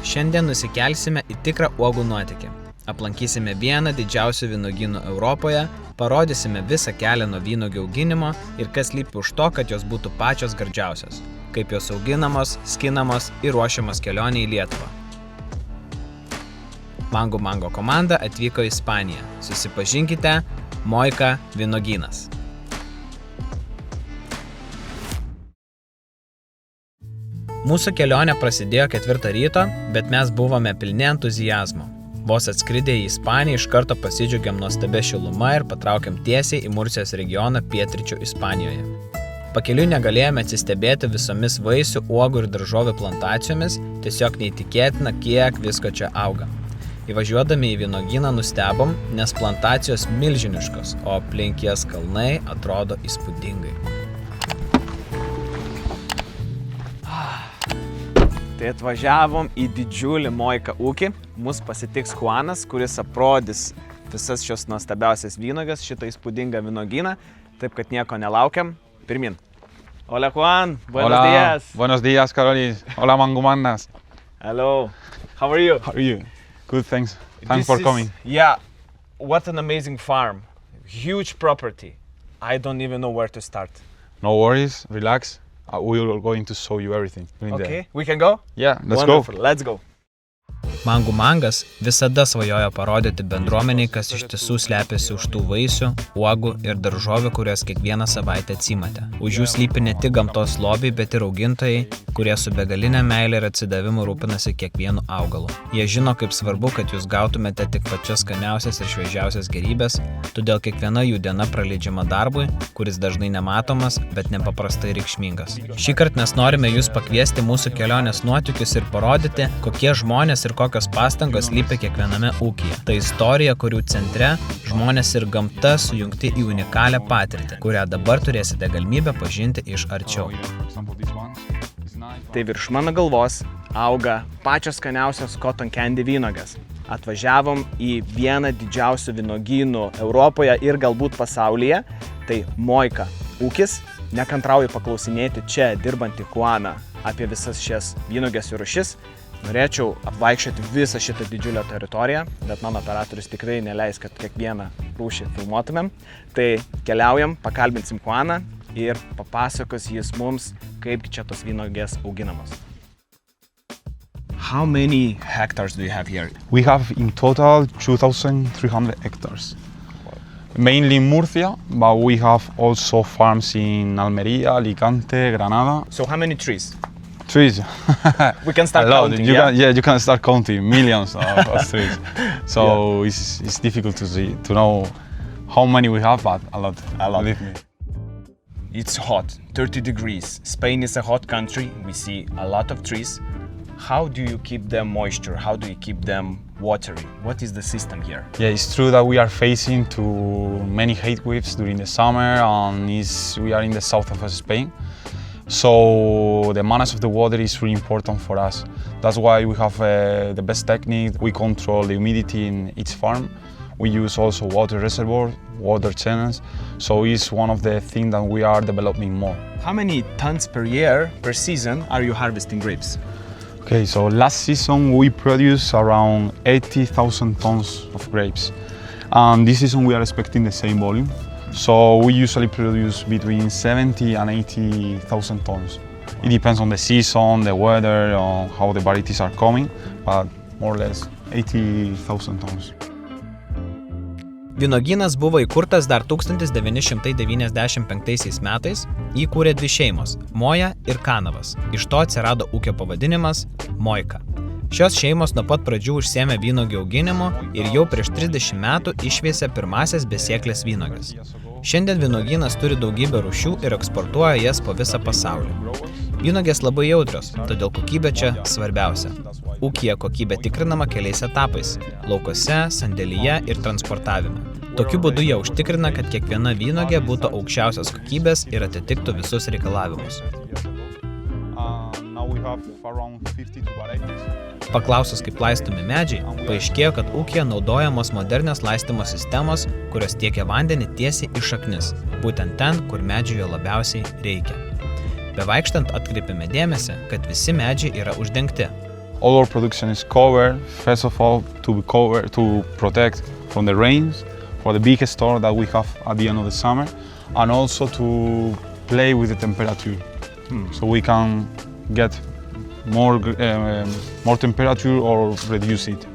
Šiandien nusikelsime į tikrą uogų nuotykį. Aplankysime vieną didžiausių vynuogynų Europoje, parodysime visą kelią nuo vynuogių auginimo ir kas slypi už to, kad jos būtų pačios gardžiausios, kaip jos auginamos, skinamos ir ruošiamos kelionė į Lietuvą. Mango komanda atvyko į Ispaniją. Susipažinkite, Moika vynuogynas. Mūsų kelionė prasidėjo 4 ryto, bet mes buvome pilni entuziazmo. Vos atskridę į Ispaniją iš karto pasidžiaugiam nuostabia šiluma ir patraukėm tiesiai į Mursijos regioną pietryčių Ispanijoje. Pakeliui negalėjome atsistebėti visomis vaisių, uogų ir daržovių plantacijomis, tiesiog neįtikėtina, kiek visko čia auga. Įvažiuodami į vynuogyną nustebom, nes plantacijos milžiniškos, o aplink jas kalnai atrodo įspūdingai. Tai atvažiavom į didžiulį Moika ūkį. Mus pasitiks Juanas, kuris aprodys visas šios nuostabiausias vynuoges, šitą įspūdingą vynuogyną. Taip, kad nieko nelaukiam. Pirmin. Hola Juan, buenos días. Buenos días, Carolis. Hola, Mangumandas. Hello. How are you? How are you? Good, thanks. Thanks for coming. Yeah, what an amazing farm. Huge property. I don't even know where to start. No worries, relax. We are going to show you everything. Okay, we can go? Yeah, let's Wonderful. go. Let's go. Mangas visada svajojo parodyti bendruomeniai, kas iš tiesų slepiasi už tų vaisių, uogų ir daržovių, kurias kiekvieną savaitę atsimatė. Už jų slypi ne tik gamtos lobiai, bet ir augintojai, kurie su begalinė meilė ir atsidavimu rūpinasi kiekvienu augalu. Jie žino, kaip svarbu, kad jūs gautumėte tik pačias skaniausias ir šviežiausias gėrybės, todėl kiekviena jų diena praleidžiama darbui, kuris dažnai nematomas, bet nepaprastai reikšmingas. Šįkart mes norime jūs pakviesti mūsų kelionės nuotykius ir parodyti, kokie žmonės ir kokios pastangos slypi kiekviename ūkyje. Tai istorija, kurių centre žmonės ir gamta sujungti į unikalią patirtį, kurią dabar turėsite galimybę pažinti iš arčiau. Tai virš mano galvos auga pačios skaniausios cotton candy vynuogės. Atvažiavom į vieną didžiausių vynuogynų Europoje ir galbūt pasaulyje. Tai Moika ūkis. Nekantrauju paklausinėti čia dirbantį Juaną apie visas šias vynuogės ir rūšis. Norėčiau apvaikščioti visą šitą didžiulę teritoriją, bet mano operatorius tikrai neleis, kad kiekvieną rūšį filmuotumėm. Tai keliaujam, pakalbinsim Juaną ir papasakos jis mums, kaip čia tos vynuogės auginamos. How many hectares do you have here? We have in total 2,300 hectares. Mainly in Murcia, but we have also farms in Almería, Alicante, Granada. So how many trees? Trees. We can start counting, you can start counting millions of trees. So yeah. It's difficult to know how many we have, but a lot. Believe me. It's hot, 30 degrees. Spain is a hot country. We see a lot of trees. How do you keep them moisture? How do you keep them watery? What is the system here? Yeah, it's true that we are facing to many heat waves during the summer, and we are in the south of Spain. So the management of the water is really important for us. That's why we have the best technique. We control the humidity in each farm. We use also water reservoirs, water channels. So it's one of the things that we are developing more. How many tons per year, per season, are you harvesting grapes? Okay, so last season we produced around 80,000 tons of grapes. And this season we are expecting the same volume. So we usually produce between 70 and 80,000 tons. It depends on the season, the weather, on how the varieties are coming, but more or less 80,000 tons. Vynuogynas buvo įkurtas dar 1995 metais. Jį kūrė 2 šeimos – Moja ir Kanavas. Iš to atsirado ūkio pavadinimas Moika. Šios šeimos nuo pat pradžių užsiėmė vynuogių auginimu ir jau prieš 30 metų išveisė pirmasias besėklės vynuoges. Šiandien vynuogynas turi daugybę rūšių ir eksportuoja jas po visą pasaulį. Vynuogės labai jautrios, todėl kokybė čia svarbiausia. Ūkyje kokybė tikrinama keliais etapais – laukose, sandėlyje ir transportavime. Tokiu būdu jie užtikrina, kad kiekviena vynuogė būtų aukščiausios kokybės ir atitiktų visus reikalavimus. Paklausus, kaip laistomi medžiai, paaiškėjo, kad ūkyje naudojamos modernios laistymo sistemos, kurios tiekia vandenį tiesiai į šaknis, būtent ten, kur medžiui jo labiausiai reikia. Bevaikštant atkreipiame dėmesį, kad visi medžiai yra uždengti. all our production is covered. First of all, to protect from the rains, for the big store that we have at the end of the summer, and also to play with the temperature, so we can get more temperature or reduce it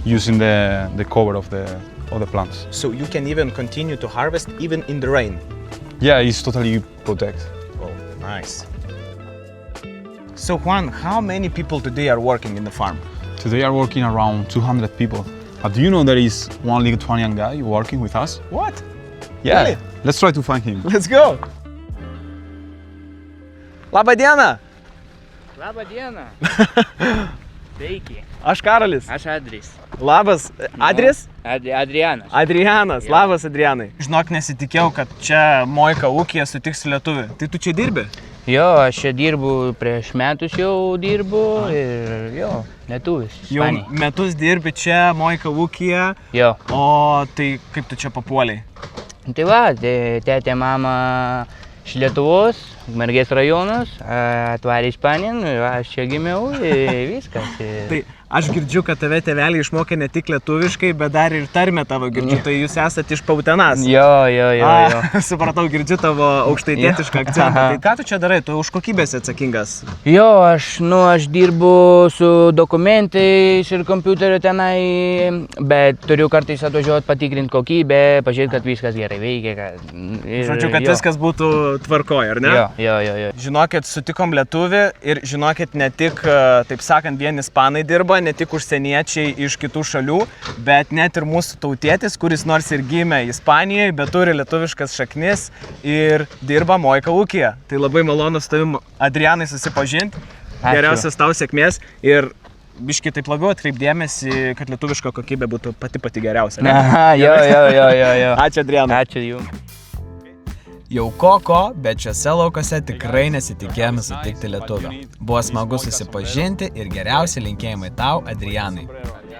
using the cover of the plants. So you can even continue to harvest even in the rain. Yeah, it's totally protect. Oh, nice. So Juan, how many people today are working in the farm? Today are working around 200 people. But do you know there is one Lithuanian guy working with us? What? Yeah, Really? let's try to find him. Let's go! Labą dieną! Labą dieną. Sveiki. Aš Karolis. Aš Adris. Labas. Adris? Adrianas. Adrianas. Jo. Labas, Adrianai. Žinok, nesitikėjau, kad čia Moika ūkyje sutiks lietuvį. Tai tu čia dirbi? Jo, aš čia dirbu, prieš metus jau dirbu ir jo, lietuvis. Jau Ispanijai. metus dirbi čia Moika ūkyje, Jo. o tai kaip tu čia papuoliai? Tai va, tėtė mama iš Lietuvos, Ukmergės rajonas, atvarė Ispaniją, aš čia gimiau ir viskas. Tai aš girdžiu, kad tave tėveliai išmokė ne tik lietuviškai, bet dar ir tarmę tavo girdžiu, tai jūs esate iš Pautenas. Jo. Supratau, girdžiu tavo aukštaitietišką akcentą. Tai ką tu čia darai, tu už kokybės atsakingas? Jo, aš dirbu su dokumentais ir kompiuteriu tenai, bet turiu kartais atvažiuoti patikrinti kokybę, pažiūrėti, kad viskas gerai veikia. Žodžiu, kad viskas būtų tvarkoj, ar ne? Jo. Žinokit, sutikom lietuvį ir žinokit, ne tik, taip sakant, vien ispanai dirba, ne tik užsieniečiai iš kitų šalių, bet net ir mūsų tautietis, kuris nors ir gimė Ispanijoje, bet turi lietuviškas šaknis ir dirba Moika ūkyje. Tai labai malonu su tavim, Adrianai, susipažinti. Ačiū. Geriausias tau sėkmės ir biškai taip labiau atkreipdėmėsi, kad lietuviška kokybė būtų pati geriausia. Jo. Ačiū, Adrianai. Ačiū jums. Jau ko, bet šiuose laukose tikrai nesitikėjome sutikti lietuvio. Buvo smagu susipažinti ir geriausi linkėjimai tau, Adrianai.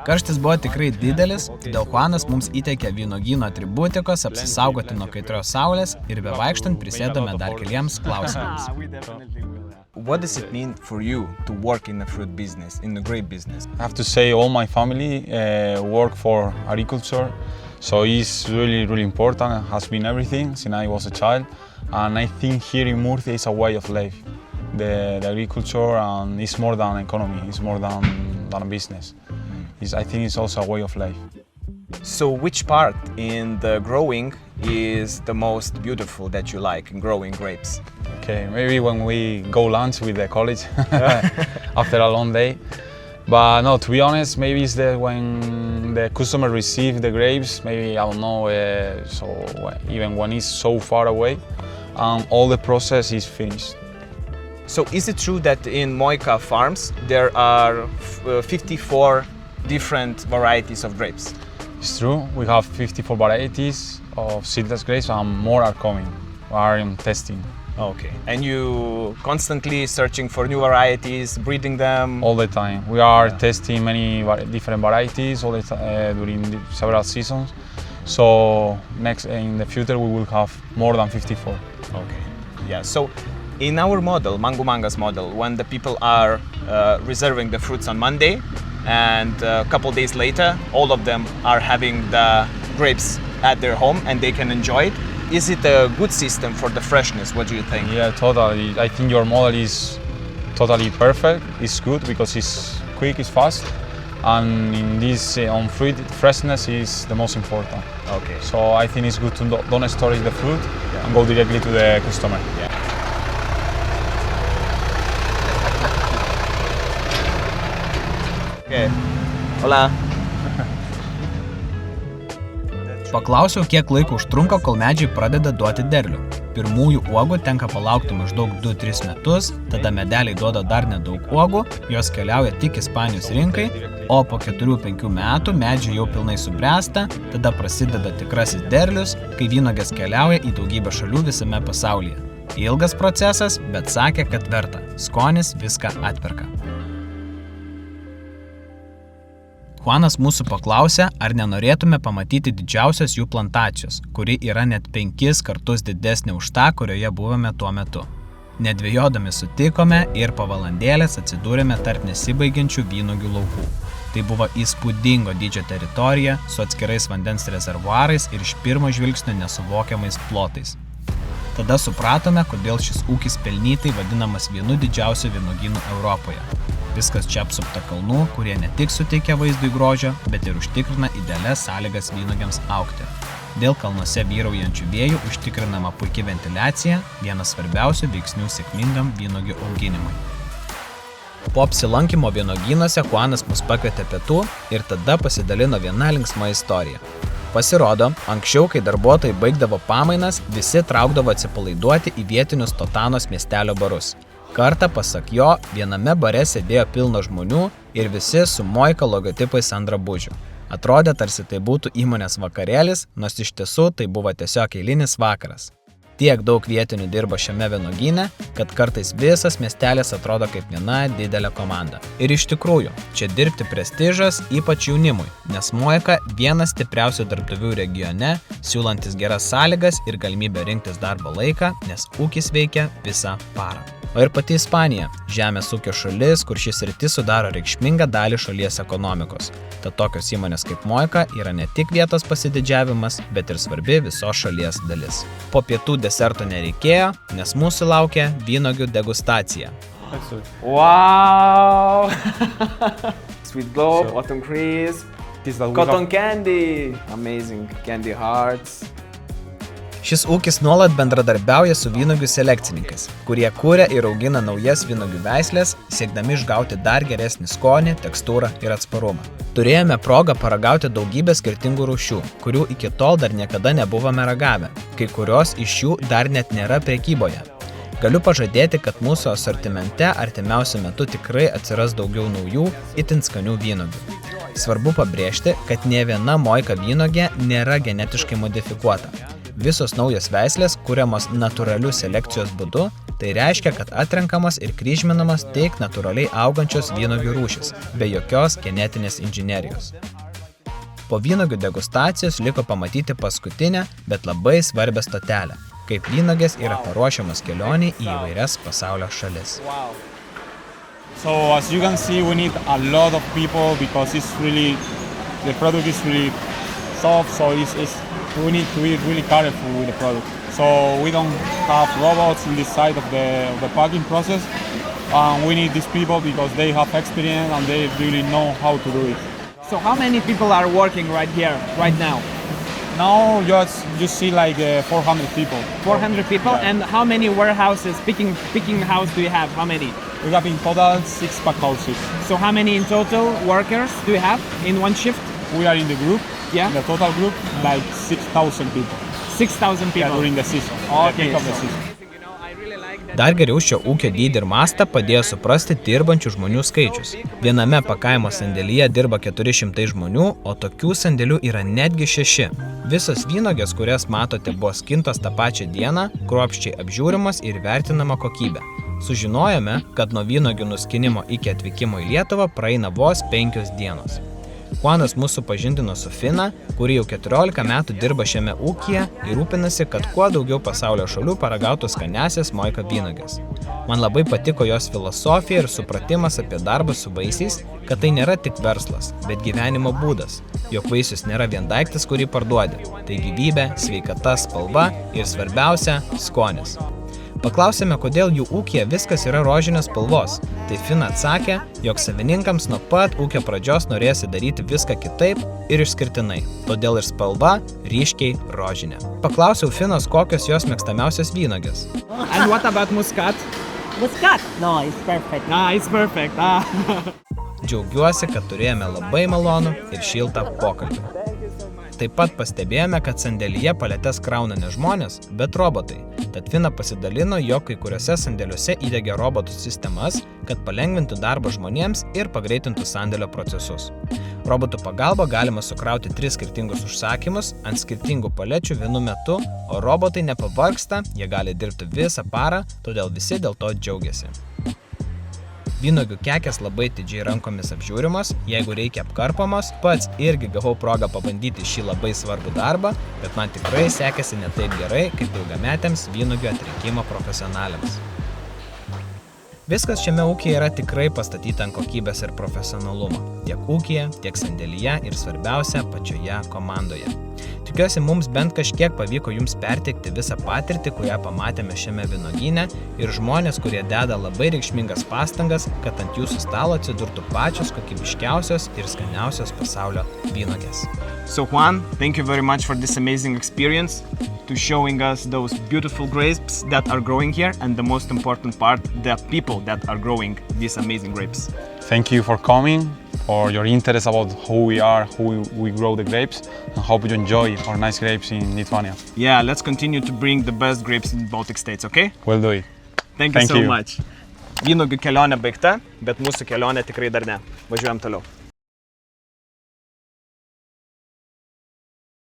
Karštis buvo tikrai didelis, todėl Juanas mums įteikė vynuogyno atributikos apsisaugoti nuo kaitrios saulės ir bevaikštant prisėdome dar keliems klausimams. What does it mean for you to work in the fruit business, in the grape business? I have to say all my family work for agriculture, so it's really important. It has been everything since I was a child, and I think here in Murcia it's a way of life. The agriculture, and it's more than economy, it's more than a business. I think it's also a way of life. So which part in the growing is the most beautiful that you like in growing grapes? Okay, maybe when we go lunch with the college after a long day. But no, to be honest, maybe it's when the customer receives the grapes, maybe, I don't know, even when it's so far away and all the process is finished. So is it true that in Moika farms there are 54 different varieties of grapes? It's true, we have 54 varieties of seedless grapes and more are coming, are in testing. Okay. And you constantly searching for new varieties, breeding them? All the time. We are testing many different varieties all the during several seasons. So in the future we will have more than 54. Okay. Yeah. So in our model, Mango Mangas model, when the people are reserving the fruits on Monday, and a couple days later, all of them are having the grapes at their home and they can enjoy it. Is it a good system for the freshness? What do you think? Yeah, totally. I think your model is totally perfect. It's good because it's quick, it's fast, and in this on fruit, freshness is the most important. Okay. So I think it's good to don't store the fruit and go directly to the customer. Yeah. Okay. Hola. Paklausiau, kiek laiko užtrunka, kol medžiai pradeda duoti derlių. Pirmųjų uogų tenka palaukti maždaug 2-3 metus, tada medeliai duoda dar nedaug uogų, jos keliauja tik Ispanijos rinkai, o po 4-5 metų medžiai jau pilnai subręsta, tada prasideda tikrasis derlius, kai vynuogės keliauja į daugybę šalių visame pasaulyje. Ilgas procesas, bet sakė, kad verta. Skonis viską atperka. Juanas mūsų paklausė, ar nenorėtume pamatyti didžiausios jų plantacijos, kuri yra net 5 kartus didesnė už tą, kurioje buvome tuo metu. Nedvejodami sutikome ir po valandėlės atsidūrėme tarp nesibaigiančių vynuogių laukų. Tai buvo įspūdingo dydžio teritorija su atskirais vandens rezervuarais ir iš pirmo žvilgsnio nesuvokiamais plotais. Tada supratome, kodėl šis ūkis pelnytai vadinamas vienu didžiausių vynuogynų Europoje. Viskas čia apsupta kalnų, kurie ne tik suteikia vaizdui grožio, bet ir užtikrina idealias sąlygas vynuogėms augti. Dėl kalnuose vyraujančių vėjų užtikrinama puikia ventiliacija, vienas svarbiausių veiksnių sėkmingam vynuogių auginimui. Po apsilankymo vynuogynuose Juanas mus pakvietė pietų ir tada pasidalino viena linksma istorija. Pasirodo, anksčiau, kai darbuotojai baigdavo pamainas, visi traukdavo atsipalaiduoti į vietinius Totanos miestelio barus. Kartą, pasak jo, viename bare sėdėjo pilna žmonių ir visi su Moika logotipais ant drabužių. Atrodė, tarsi tai būtų įmonės vakarėlis, nors iš tiesų tai buvo tiesiog eilinis vakaras. Tiek daug vietinių dirba šiame vynuogyne, kad kartais visas miestelis atrodo kaip viena didelė komanda. Ir iš tikrųjų, čia dirbti prestižas ypač jaunimui, nes Moika vienas stipriausių darbdavių regione, siūlantis geras sąlygas ir galimybę rinktis darbo laiką, nes ūkis veikia visą parą. O ir pati Ispanija – žemės ūkio šalis, kur šis sritis sudaro reikšmingą dalį šalies ekonomikos. Tad tokios įmonės kaip Moika yra ne tik vietos pasididžiavimas, bet ir svarbi visos šalies dalis. Po pietų deserto nereikėjo, nes mūsų laukia vynuogių degustacija. Wow! Sweet Globe, Autumn Crisp, Cotton Candy, amazing candy hearts. Šis ūkis nuolat bendradarbiauja su vynuogių selekcininkais, kurie kuria ir augina naujas vynuogių veislės, siekdami išgauti dar geresnį skonį, tekstūrą ir atsparumą. Turėjome progą paragauti daugybę skirtingų rūšių, kurių iki tol dar niekada nebuvome ragavę, kai kurios iš jų dar net nėra prekyboje. Galiu pažadėti, kad mūsų asortimente artimiausiu metu tikrai atsiras daugiau naujų, itin skanių vynuogių. Svarbu pabrėžti, kad nė viena Moika vynuogė nėra genetiškai modifikuota. Visos naujos veislės kuriamos natūraliu selekcijos būdu, tai reiškia, kad atrenkamos ir kryžminamos tik natūraliai augančios vynuogių rūšys, be jokios genetinės inžinerijos. Po vynuogių degustacijos liko pamatyti paskutinę, bet labai svarbią stotelę, kaip vynuogės yra paruošiamos kelioniai į įvairias pasaulio šalis. So as you can see, we need a lot of people because the product is really soft, so we need to be really careful with the product. So we don't have robots in this side of the packing process. We need these people because they have experience and they really know how to do it. So how many people are working right here, right now? Now you see like 400 people. 400 people? Yeah. And how many warehouses, picking house do you have? How many? We have in total 6 pack houses. So how many in total workers do you have in one shift? We are in the group, Yeah. the total group, like 6,000 people. 6,000 people. Yeah, during the season, Okay, the peak of the so- season. Dar geriau šio ūkio dydį ir mastą padėjo suprasti dirbančių žmonių skaičius. Viename pakavimo sandėlyje dirba 400 žmonių, o tokių sandėlių yra netgi 6. Visos vynuogės, kurias matote, buvo skintos tą pačią dieną, kruopščiai apžiūrimos ir vertinama kokybė. Sužinojome, kad nuo vynuogių nuskinimo iki atvykimo į Lietuvą praeina vos 5 dienos. Juanas mūsų pažindino su Fina, kuri jau 14 metų dirba šiame ūkyje ir rūpinasi, kad kuo daugiau pasaulio šalių paragautų skaniasias Moika vynuogės. Man labai patiko jos filosofija ir supratimas apie darbą su vaisiais, kad tai nėra tik verslas, bet gyvenimo būdas, jog vaisius nėra vien daiktas, kurį parduodi, tai gyvybė, sveikata, spalva ir svarbiausia – skonis. Paklausėme, kodėl jų ūkyje viskas yra rožinės spalvos. Tai Fina atsakė, jog savininkams nuo pat ūkio pradžios norėsi daryti viską kitaip ir išskirtinai. Todėl ir spalva ryškiai rožinė. Paklausiau Finos, kokios jos mėgstamiausios vynuogės. And what about Muscat? Muscat? No, it's perfect. It's perfect. Džiaugiuosi, kad turėjome labai malonų ir šiltą pokalbį. Taip pat pastebėjome, kad sandėlyje paletes krauna ne žmonės, bet robotai. Tad Fina pasidalino, jog kai kuriuose sandėliuose įdegė robotų sistemas, kad palengvintų darbą žmonėms ir pagreitintų sandėlio procesus. Robotų pagalba galima sukrauti 3 skirtingus užsakymus ant skirtingų palečių vienu metu, o robotai nepavargsta, jie gali dirbti visą parą, todėl visi dėl to džiaugiasi. Vynuogių kekės labai atidžiai rankomis apžiūrimos, jeigu reikia apkarpamos, pats irgi gavau progą pabandyti šį labai svarbų darbą, bet man tikrai sekėsi ne taip gerai, kaip ilgametėms vynuogių atrinkimo profesionaliams. Viskas šiame ūkyje yra tikrai pastatyta ant kokybės ir profesionalumo. Tiek ūkyje, tiek sandėlyje ir svarbiausia pačioje komandoje. Tikiuosi, mums bent kažkiek pavyko jums perteikti visą patirtį, kurią pamatėme šiame vynuogyne ir žmonės, kurie deda labai reikšmingas pastangas, kad ant jūsų stalo atsidurtų pačios kokybiškiausios ir skaniausios pasaulio vynuogės. So Juan, thank you very much for this amazing experience, to showing us those beautiful grapes that are growing here, and the most important part, the people that are growing these amazing grapes. Thank you for coming, for your interest about who we are, who we grow the grapes, and hope you enjoy our nice grapes in Lithuania. Yeah, let's continue to bring the best grapes in Baltic states, okay? We'll do it. Thank you so much. Vynuogių kelionė baigta, bet mūsų kelionė tikrai dar ne. Važiuojam toliau.